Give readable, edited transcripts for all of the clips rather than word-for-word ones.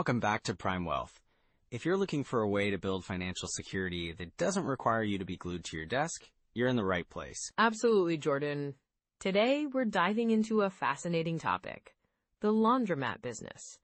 welcome back to Prime Wealth. If you're looking for a way to build financial security that doesn't require you to be glued to your desk, you're in the right place. Absolutely, Jordan. Today, we're diving into a fascinating topic, the laundromat business.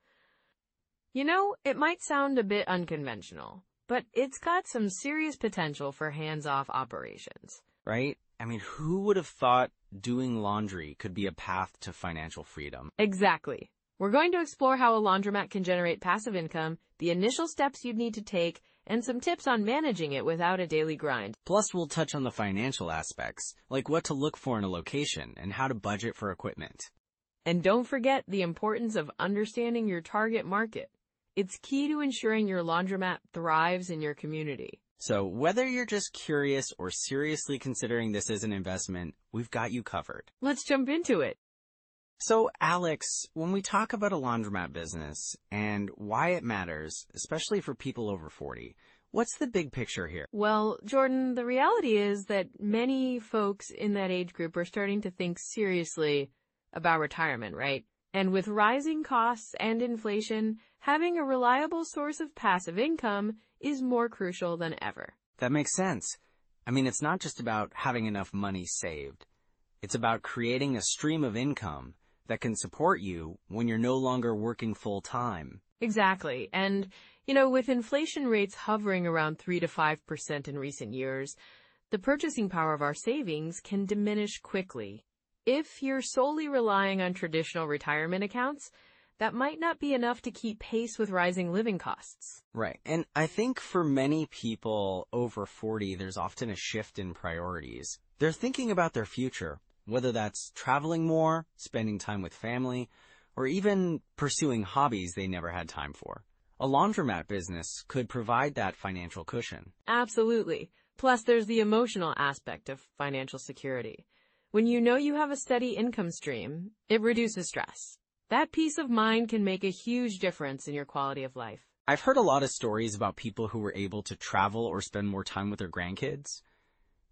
You know, it might sound a bit unconventional, but it's got some serious potential for hands-off operations. Right? I mean, who would have thought doing laundry could be a path to financial freedom? Exactly. We're going to explore how a laundromat can generate passive income, the initial steps you'd need to take, and some tips on managing it without a daily grind. Plus, we'll touch on the financial aspects, like what to look for in a location and how to budget for equipment. And don't forget the importance of understanding your target market. It's key to ensuring your laundromat thrives in your community. So whether you're just curious or seriously considering this as an investment, we've got you covered. Let's jump into it. So, Alex, when we talk about a laundromat business and why it matters, especially for people over 40, what's the big picture here? Well, Jordan, the reality is that many folks in that age group are starting to think seriously about retirement, right? And with rising costs and inflation, having a reliable source of passive income is more crucial than ever. That makes sense. I mean, it's not just about having enough money saved. It's about creating a stream of income that can support you when you're no longer working full-time. Exactly. And, with inflation rates hovering around 3 to 5% in recent years, the purchasing power of our savings can diminish quickly. If you're solely relying on traditional retirement accounts, that might not be enough to keep pace with rising living costs. Right. And I think for many people over 40, there's often a shift in priorities. They're thinking about their future, whether that's traveling more, spending time with family, or even pursuing hobbies they never had time for. A laundromat business could provide that financial cushion. Absolutely. Plus, there's the emotional aspect of financial security. When you know you have a steady income stream, it reduces stress. That peace of mind can make a huge difference in your quality of life. I've heard a lot of stories about people who were able to travel or spend more time with their grandkids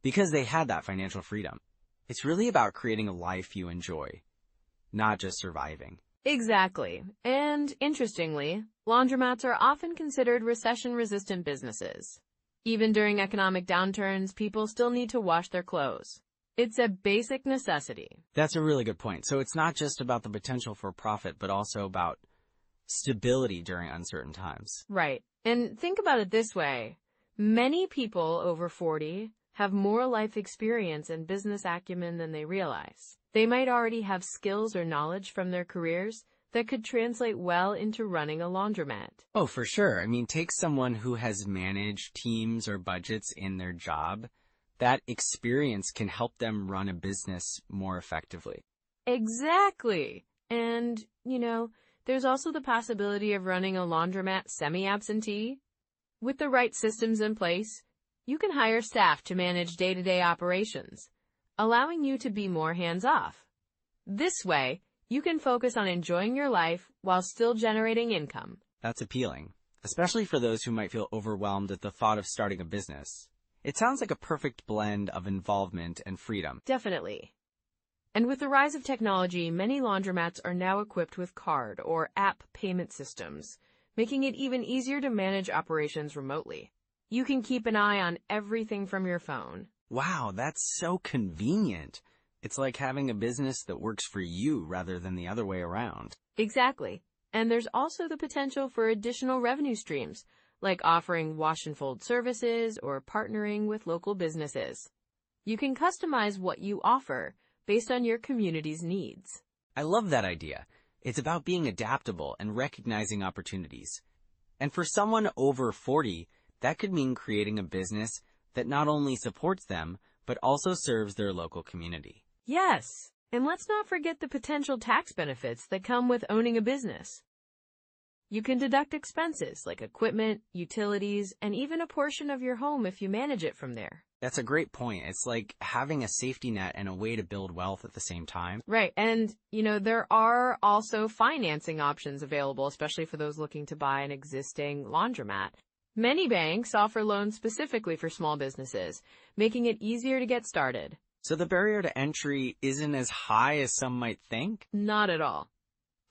because they had that financial freedom. It's really about creating a life you enjoy, not just surviving. Exactly. And interestingly, laundromats are often considered recession-resistant businesses. Even during economic downturns, people still need to wash their clothes. It's a basic necessity. That's a really good point. So it's not just about the potential for profit, but also about stability during uncertain times. Right. And think about it this way. Many people over 40 have more life experience and business acumen than they realize. They might already have skills or knowledge from their careers that could translate well into running a laundromat. Oh, for sure. I mean, take someone who has managed teams or budgets in their job. That experience can help them run a business more effectively. Exactly. And, there's also the possibility of running a laundromat semi-absentee. With the right systems in place, you can hire staff to manage day-to-day operations, allowing you to be more hands-off. This way, you can focus on enjoying your life while still generating income. That's appealing, especially for those who might feel overwhelmed at the thought of starting a business. It sounds like a perfect blend of involvement and freedom. Definitely. And with the rise of technology, many laundromats are now equipped with card or app payment systems, making it even easier to manage operations remotely. You can keep an eye on everything from your phone. Wow, that's so convenient. It's like having a business that works for you rather than the other way around. Exactly. And there's also the potential for additional revenue streams, like offering wash and fold services or partnering with local businesses. You can customize what you offer based on your community's needs. I love that idea. It's about being adaptable and recognizing opportunities. And for someone over 40, that could mean creating a business that not only supports them, but also serves their local community. Yes, and let's not forget the potential tax benefits that come with owning a business. You can deduct expenses like equipment, utilities, and even a portion of your home if you manage it from there. That's a great point. It's like having a safety net and a way to build wealth at the same time. Right. And, there are also financing options available, especially for those looking to buy an existing laundromat. Many banks offer loans specifically for small businesses, making it easier to get started. So the barrier to entry isn't as high as some might think? Not at all.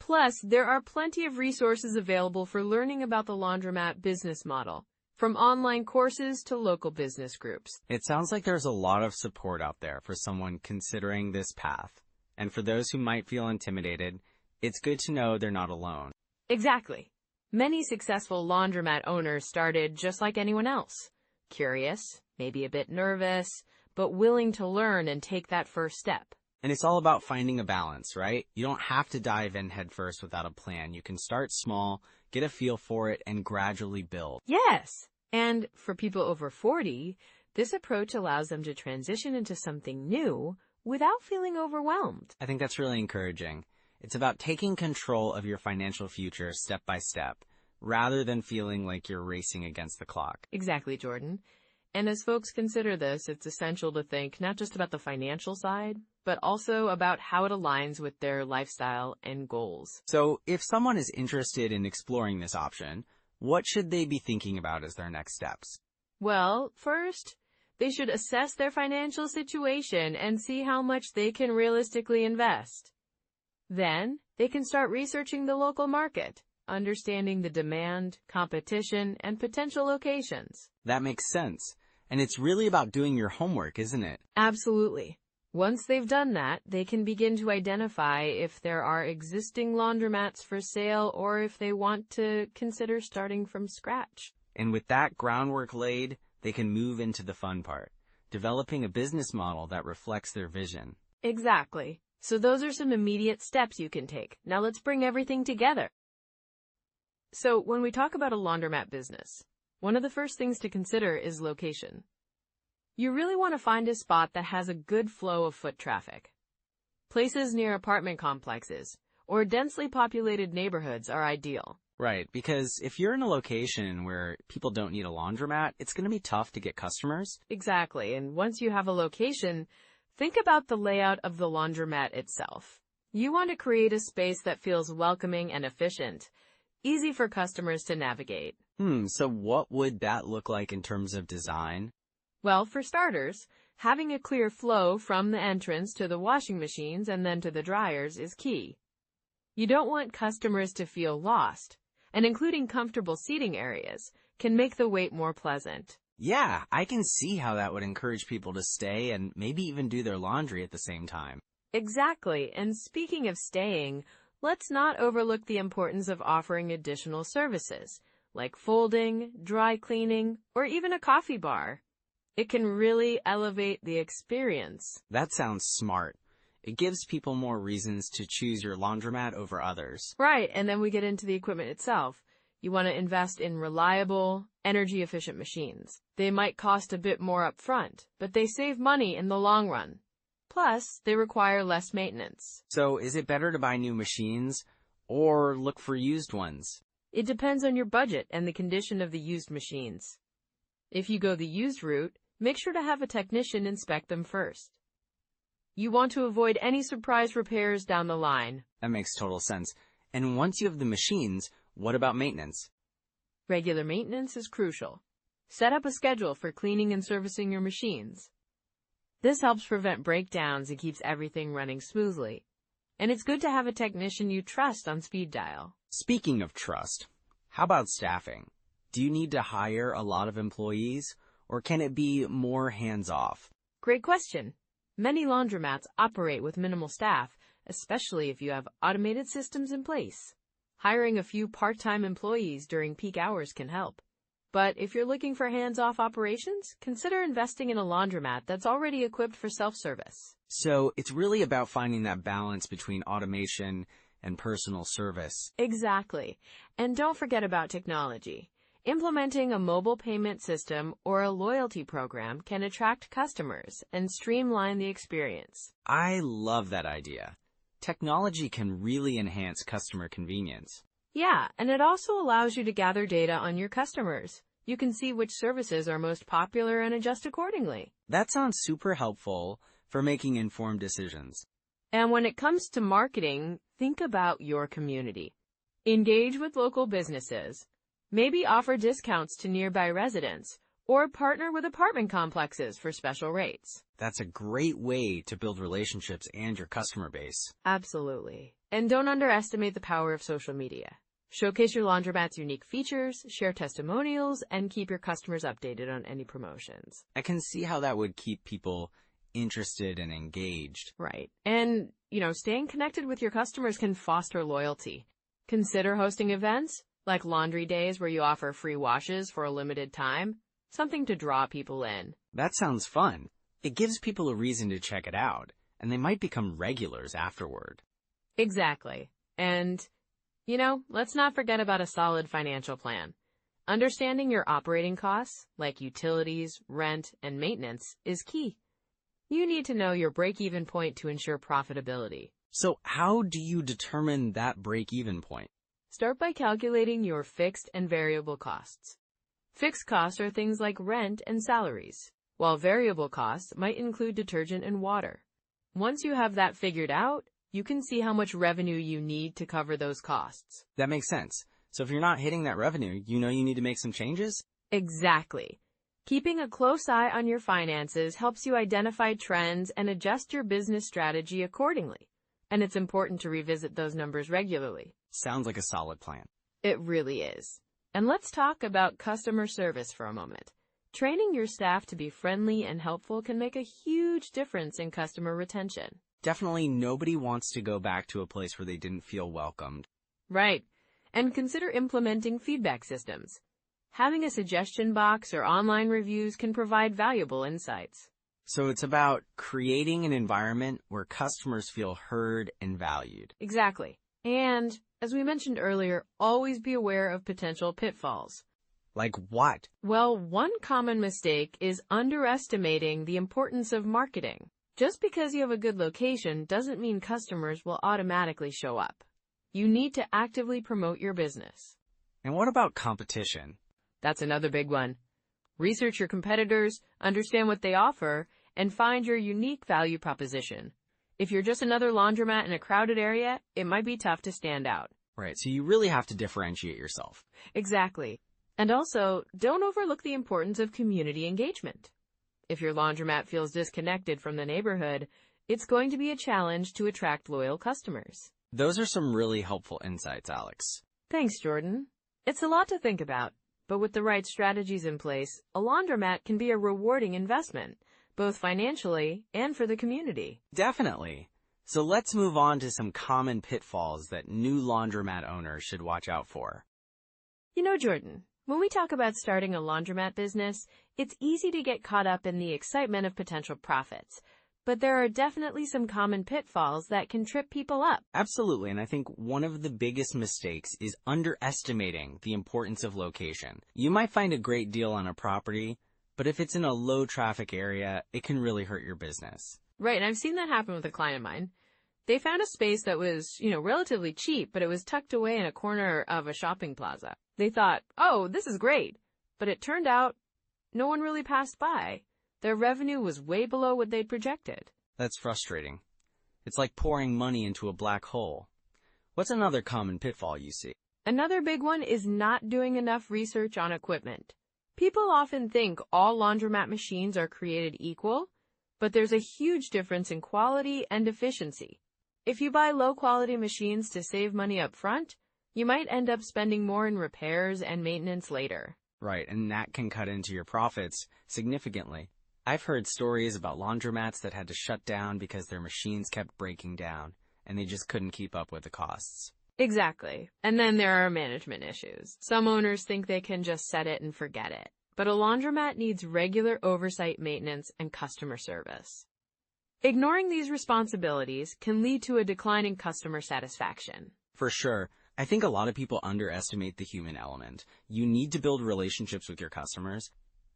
Plus, there are plenty of resources available for learning about the laundromat business model, from online courses to local business groups. It sounds like there's a lot of support out there for someone considering this path. And for those who might feel intimidated, it's good to know they're not alone. Exactly. Many successful laundromat owners started just like anyone else. Curious, maybe a bit nervous, but willing to learn and take that first step. And it's all about finding a balance, right? You don't have to dive in headfirst without a plan. You can start small, get a feel for it, and gradually build. Yes. And for people over 40, this approach allows them to transition into something new without feeling overwhelmed. I think that's really encouraging. It's about taking control of your financial future step by step, rather than feeling like you're racing against the clock. Exactly, Jordan. And as folks consider this, it's essential to think not just about the financial side, but also about how it aligns with their lifestyle and goals. So if someone is interested in exploring this option, what should they be thinking about as their next steps? Well, first, they should assess their financial situation and see how much they can realistically invest. Then, they can start researching the local market, understanding the demand, competition, and potential locations. That makes sense. And it's really about doing your homework, isn't it? Absolutely. Once they've done that, they can begin to identify if there are existing laundromats for sale or if they want to consider starting from scratch. And with that groundwork laid, they can move into the fun part, developing a business model that reflects their vision. Exactly. So those are some immediate steps you can take. Now let's bring everything together. So when we talk about a laundromat business, one of the first things to consider is location. You really want to find a spot that has a good flow of foot traffic. Places near apartment complexes or densely populated neighborhoods are ideal. Right, because if you're in a location where people don't need a laundromat, it's going to be tough to get customers. Exactly, and once you have a location, think about the layout of the laundromat itself. You want to create a space that feels welcoming and efficient, easy for customers to navigate. So what would that look like in terms of design? Well, for starters, having a clear flow from the entrance to the washing machines and then to the dryers is key. You don't want customers to feel lost, and including comfortable seating areas can make the wait more pleasant. Yeah, I can see how that would encourage people to stay and maybe even do their laundry at the same time. Exactly, and speaking of staying, let's not overlook the importance of offering additional services, like folding, dry cleaning, or even a coffee bar. It can really elevate the experience. That sounds smart. It gives people more reasons to choose your laundromat over others. Right, and then we get into the equipment itself. You want to invest in reliable, energy-efficient machines. They might cost a bit more up front, but they save money in the long run. Plus, they require less maintenance. So is it better to buy new machines or look for used ones? It depends on your budget and the condition of the used machines. If you go the used route, make sure to have a technician inspect them first. You want to avoid any surprise repairs down the line. That makes total sense. And once you have the machines, what about maintenance? Regular maintenance is crucial. Set up a schedule for cleaning and servicing your machines. This helps prevent breakdowns and keeps everything running smoothly. And it's good to have a technician you trust on speed dial. Speaking of trust, how about staffing? Do you need to hire a lot of employees, or can it be more hands-off? Great question. Many laundromats operate with minimal staff, especially if you have automated systems in place. Hiring a few part-time employees during peak hours can help. But if you're looking for hands-off operations, consider investing in a laundromat that's already equipped for self-service. So it's really about finding that balance between automation and personal service. Exactly. And don't forget about technology. Implementing a mobile payment system or a loyalty program can attract customers and streamline the experience. I love that idea. Technology can really enhance customer convenience. Yeah, and it also allows you to gather data on your customers. You can see which services are most popular and adjust accordingly. That sounds super helpful for making informed decisions. And when it comes to marketing, think about your community. Engage with local businesses. Maybe offer discounts to nearby residents, or partner with apartment complexes for special rates. That's a great way to build relationships and your customer base. Absolutely. And don't underestimate the power of social media. Showcase your laundromat's unique features, share testimonials, and keep your customers updated on any promotions. I can see how that would keep people interested and engaged. Right. And, staying connected with your customers can foster loyalty. Consider hosting events like laundry days where you offer free washes for a limited time, something to draw people in. That sounds fun. It gives people a reason to check it out, and they might become regulars afterward. Exactly. And, let's not forget about a solid financial plan. Understanding your operating costs, like utilities, rent, and maintenance, is key. You need to know your break-even point to ensure profitability. So how do you determine that break-even point? Start by calculating your fixed and variable costs. Fixed costs are things like rent and salaries, while variable costs might include detergent and water. Once you have that figured out, you can see how much revenue you need to cover those costs. That makes sense. So if you're not hitting that revenue, you need to make some changes? Exactly. Keeping a close eye on your finances helps you identify trends and adjust your business strategy accordingly. And it's important to revisit those numbers regularly. Sounds like a solid plan. It really is. And let's talk about customer service for a moment. Training your staff to be friendly and helpful can make a huge difference in customer retention. Definitely nobody wants to go back to a place where they didn't feel welcomed. Right. And consider implementing feedback systems. Having a suggestion box or online reviews can provide valuable insights. So it's about creating an environment where customers feel heard and valued. Exactly. And, as we mentioned earlier, always be aware of potential pitfalls. Like what? Well, one common mistake is underestimating the importance of marketing. Just because you have a good location doesn't mean customers will automatically show up. You need to actively promote your business. And what about competition? That's another big one. Research your competitors, understand what they offer, and find your unique value proposition. If you're just another laundromat in a crowded area, it might be tough to stand out. Right, so you really have to differentiate yourself. Exactly. And also, don't overlook the importance of community engagement. If your laundromat feels disconnected from the neighborhood, it's going to be a challenge to attract loyal customers. Those are some really helpful insights, Alex. Thanks, Jordan. It's a lot to think about, but with the right strategies in place, a laundromat can be a rewarding investment, both financially and for the community. Definitely. So let's move on to some common pitfalls that new laundromat owners should watch out for. Jordan, when we talk about starting a laundromat business, it's easy to get caught up in the excitement of potential profits. But there are definitely some common pitfalls that can trip people up. Absolutely, and I think one of the biggest mistakes is underestimating the importance of location. You might find a great deal on a property, but if it's in a low-traffic area, it can really hurt your business. Right, and I've seen that happen with a client of mine. They found a space that was, relatively cheap, but it was tucked away in a corner of a shopping plaza. They thought, oh, this is great. But it turned out no one really passed by. Their revenue was way below what they'd projected. That's frustrating. It's like pouring money into a black hole. What's another common pitfall you see? Another big one is not doing enough research on equipment. People often think all laundromat machines are created equal, but there's a huge difference in quality and efficiency. If you buy low-quality machines to save money up front, you might end up spending more in repairs and maintenance later. Right, and that can cut into your profits significantly. I've heard stories about laundromats that had to shut down because their machines kept breaking down, and they just couldn't keep up with the costs. Exactly. And then there are management issues. Some owners think they can just set it and forget it. But a laundromat needs regular oversight, maintenance, and customer service. Ignoring these responsibilities can lead to a decline in customer satisfaction. For sure. I think a lot of people underestimate the human element. You need to build relationships with your customers.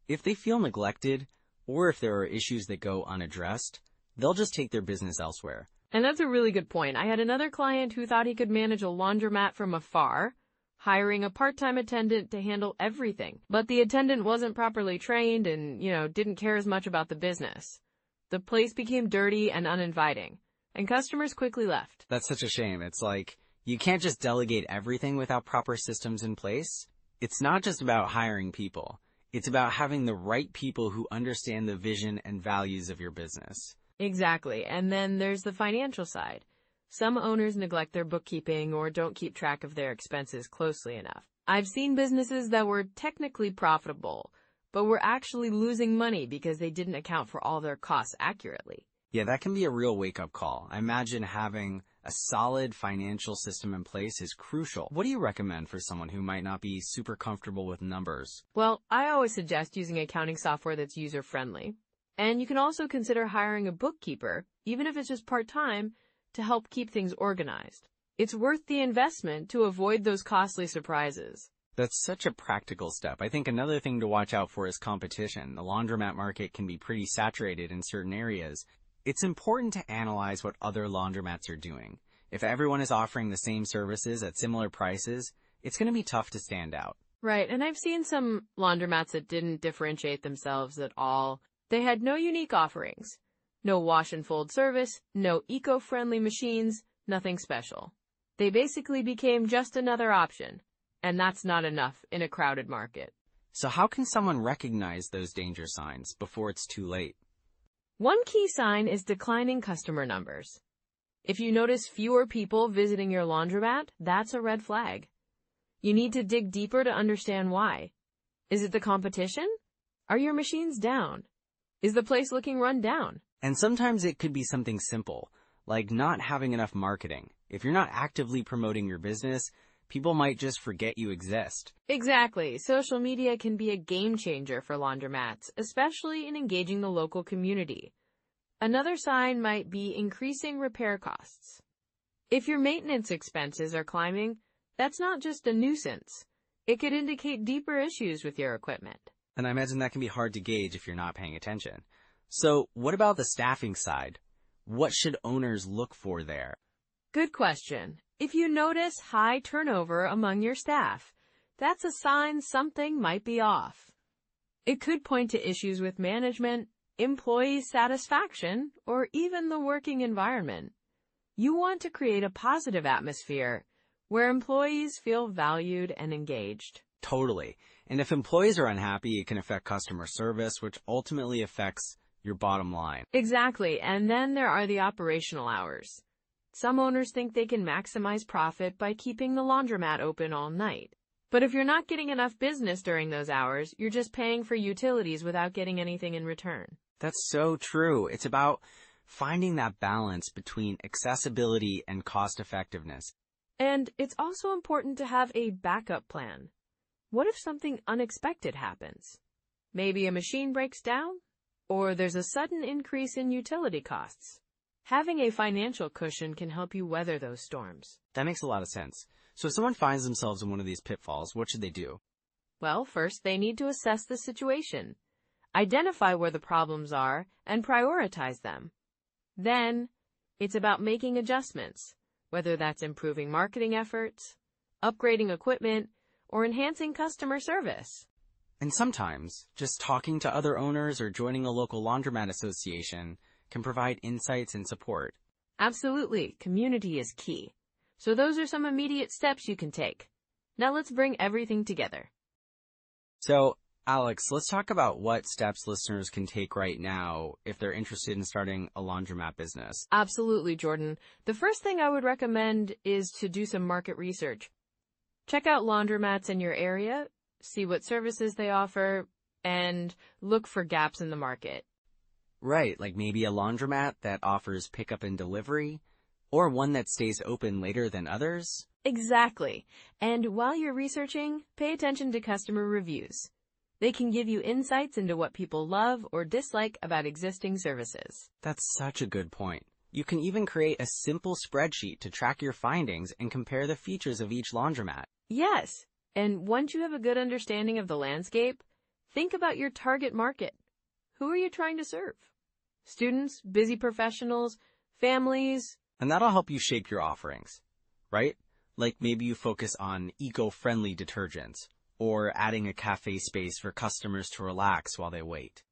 If they feel neglected, or if there are issues that go unaddressed, they'll just take their business elsewhere. And that's a really good point. I had another client who thought he could manage a laundromat from afar, hiring a part-time attendant to handle everything. But the attendant wasn't properly trained and, didn't care as much about the business. The place became dirty and uninviting, and customers quickly left. That's such a shame. It's like, you can't just delegate everything without proper systems in place. It's not just about hiring people. It's about having the right people who understand the vision and values of your business. Exactly. And then there's the financial side. Some owners neglect their bookkeeping or don't keep track of their expenses closely enough. I've seen businesses that were technically profitable, but were actually losing money because they didn't account for all their costs accurately. Yeah, that can be a real wake-up call. I imagine having a solid financial system in place is crucial. What do you recommend for someone who might not be super comfortable with numbers? Well, I always suggest using accounting software that's user-friendly. And you can also consider hiring a bookkeeper, even if it's just part-time, to help keep things organized. It's worth the investment to avoid those costly surprises. That's such a practical step. I think another thing to watch out for is competition. The laundromat market can be pretty saturated in certain areas. It's important to analyze what other laundromats are doing. If everyone is offering the same services at similar prices, it's going to be tough to stand out. Right, and I've seen some laundromats that didn't differentiate themselves at all. They had no unique offerings. No wash and fold service, no eco-friendly machines, nothing special. They basically became just another option. And that's not enough in a crowded market. So how can someone recognize those danger signs before it's too late? One key sign is declining customer numbers. If you notice fewer people visiting your laundromat, that's a red flag. You need to dig deeper to understand why. Is it the competition? Are your machines down? Is the place looking run down? And sometimes it could be something simple, like not having enough marketing. If you're not actively promoting your business, people might just forget you exist. Exactly. Social media can be a game changer for laundromats, especially in engaging the local community. Another sign might be increasing repair costs. If your maintenance expenses are climbing, that's not just a nuisance. It could indicate deeper issues with your equipment. And I imagine that can be hard to gauge if you're not paying attention. So what about the staffing side? What should owners look for there? Good question. If you notice high turnover among your staff, that's a sign something might be off. It could point to issues with management, employee satisfaction, or even the working environment. You want to create a positive atmosphere where employees feel valued and engaged. Totally. And if employees are unhappy, it can affect customer service, which ultimately affects your bottom line. Exactly. And then there are the operational hours. Some owners think they can maximize profit by keeping the laundromat open all night. But if you're not getting enough business during those hours, you're just paying for utilities without getting anything in return. That's so true. It's about finding that balance between accessibility and cost effectiveness. And it's also important to have a backup plan. What if something unexpected happens? Maybe a machine breaks down, or there's a sudden increase in utility costs. Having a financial cushion can help you weather those storms. That makes a lot of sense. So if someone finds themselves in one of these pitfalls, what should they do? Well, first they need to assess the situation, identify where the problems are, and prioritize them. Then, it's about making adjustments, whether that's improving marketing efforts, upgrading equipment, or enhancing customer service. And sometimes, just talking to other owners or joining a local laundromat association can provide insights and support. Absolutely. Community is key. So those are some immediate steps you can take. Now let's bring everything together. So, Alex, let's talk about what steps listeners can take right now if they're interested in starting a laundromat business. Absolutely, Jordan. The first thing I would recommend is to do some market research. Check out laundromats in your area, see what services they offer, and look for gaps in the market. Right, like maybe a laundromat that offers pickup and delivery, or one that stays open later than others. Exactly. And while you're researching, pay attention to customer reviews. They can give you insights into what people love or dislike about existing services. That's such a good point. You can even create a simple spreadsheet to track your findings and compare the features of each laundromat. Yes. And once you have a good understanding of the landscape, think about your target market. Who are you trying to serve? Students, busy professionals, families? And that'll help you shape your offerings, right? Like maybe you focus on eco-friendly detergents or adding a cafe space for customers to relax while they wait.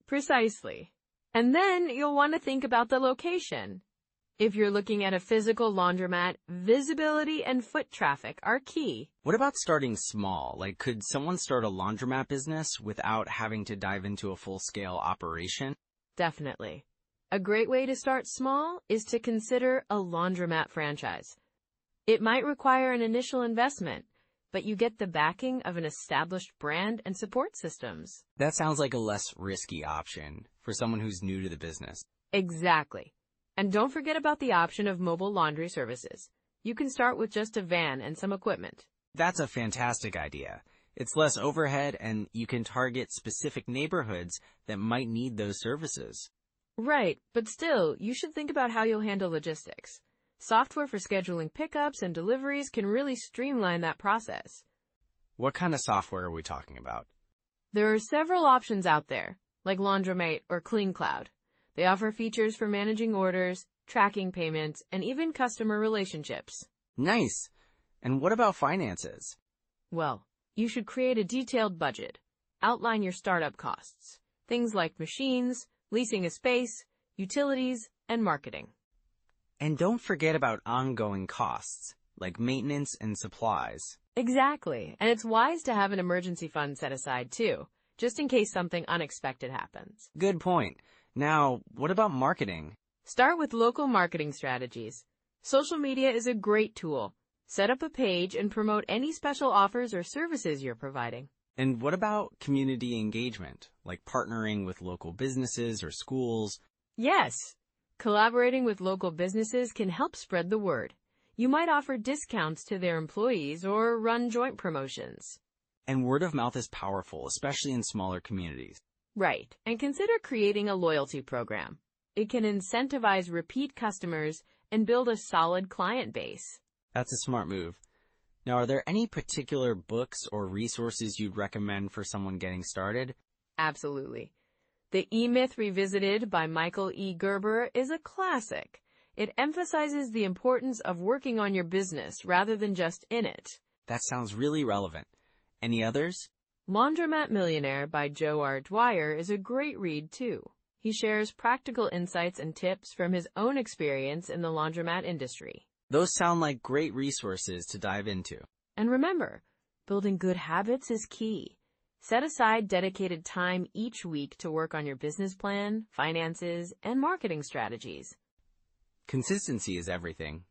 Precisely. And then you'll want to think about the location. If you're looking at a physical laundromat, visibility and foot traffic are key. What about starting small? Like, could someone start a laundromat business without having to dive into a full-scale operation? Definitely. A great way to start small is to consider a laundromat franchise. It might require an initial investment, but you get the backing of an established brand and support systems. That sounds like a less risky option for someone who's new to the business. Exactly. And don't forget about the option of mobile laundry services. You can start with just a van and some equipment. That's a fantastic idea. It's less overhead and you can target specific neighborhoods that might need those services. Right, but still, you should think about how you'll handle logistics. Software for scheduling pickups and deliveries can really streamline that process. What kind of software are we talking about? There are several options out there, like Laundromat or CleanCloud. They offer features for managing orders, tracking payments, and even customer relationships. Nice. And what about finances? Well, you should create a detailed budget. Outline your startup costs. Things like machines, leasing a space, utilities, and marketing. And don't forget about ongoing costs, like maintenance and supplies. Exactly. And it's wise to have an emergency fund set aside, too, just in case something unexpected happens. Good point. Now, what about marketing? Start with local marketing strategies. Social media is a great tool. Set up a page and promote any special offers or services you're providing. And what about community engagement, like partnering with local businesses or schools? Yes. Collaborating with local businesses can help spread the word. You might offer discounts to their employees or run joint promotions. And word of mouth is powerful, especially in smaller communities. Right. And consider creating a loyalty program. It can incentivize repeat customers and build a solid client base. That's a smart move. Now, are there any particular books or resources you'd recommend for someone getting started? Absolutely. The E-Myth Revisited by Michael E. Gerber is a classic. It emphasizes the importance of working on your business rather than just in it. That sounds really relevant. Any others? Laundromat Millionaire by Joe R. Dwyer is a great read, too. He shares practical insights and tips from his own experience in the laundromat industry. Those sound like great resources to dive into. And remember, building good habits is key. Set aside dedicated time each week to work on your business plan, finances, and marketing strategies. Consistency is everything,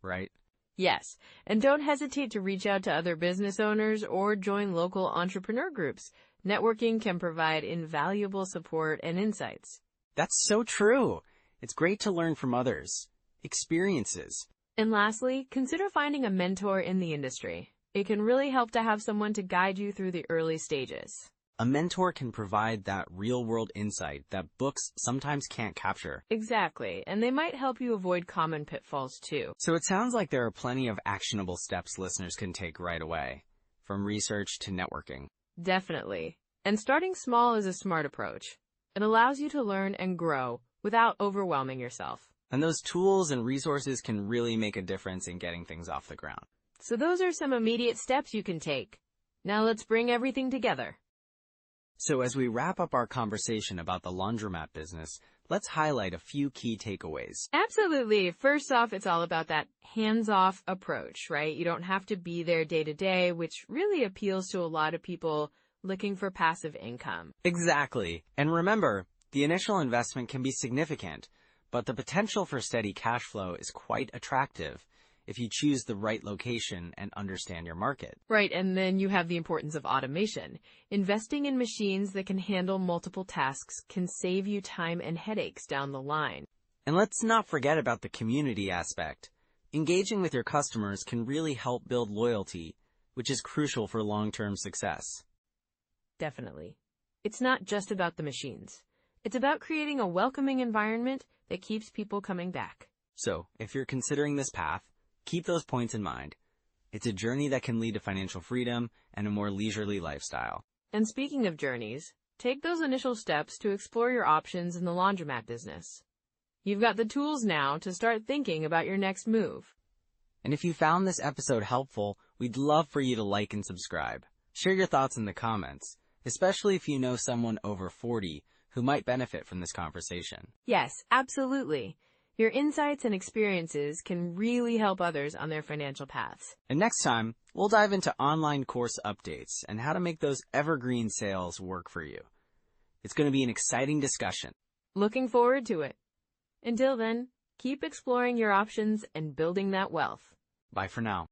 right? Yes, and don't hesitate to reach out to other business owners or join local entrepreneur groups. Networking can provide invaluable support and insights. That's so true. It's great to learn from others. Experiences. And lastly, consider finding a mentor in the industry. It can really help to have someone to guide you through the early stages. A mentor can provide that real-world insight that books sometimes can't capture. Exactly, and they might help you avoid common pitfalls too. So it sounds like there are plenty of actionable steps listeners can take right away, from research to networking. Definitely. And starting small is a smart approach. It allows you to learn and grow without overwhelming yourself. And those tools and resources can really make a difference in getting things off the ground. So those are some immediate steps you can take. Now let's bring everything together. So as we wrap up our conversation about the laundromat business, let's highlight a few key takeaways. Absolutely. First off, it's all about that hands-off approach, right? You don't have to be there day to day, which really appeals to a lot of people looking for passive income. Exactly. And remember, the initial investment can be significant, but the potential for steady cash flow is quite attractive if you choose the right location and understand your market. Right, and then you have the importance of automation. Investing in machines that can handle multiple tasks can save you time and headaches down the line. And let's not forget about the community aspect. Engaging with your customers can really help build loyalty, which is crucial for long-term success. Definitely. It's not just about the machines. It's about creating a welcoming environment that keeps people coming back. So, if you're considering this path, keep those points in mind. It's a journey that can lead to financial freedom and a more leisurely lifestyle. And speaking of journeys, take those initial steps to explore your options in the laundromat business. You've got the tools now to start thinking about your next move. And if you found this episode helpful, we'd love for you to like and subscribe. Share your thoughts in the comments, especially if you know someone over 40 who might benefit from this conversation. Yes, absolutely. Your insights and experiences can really help others on their financial paths. And next time, we'll dive into online course updates and how to make those evergreen sales work for you. It's going to be an exciting discussion. Looking forward to it. Until then, keep exploring your options and building that wealth. Bye for now.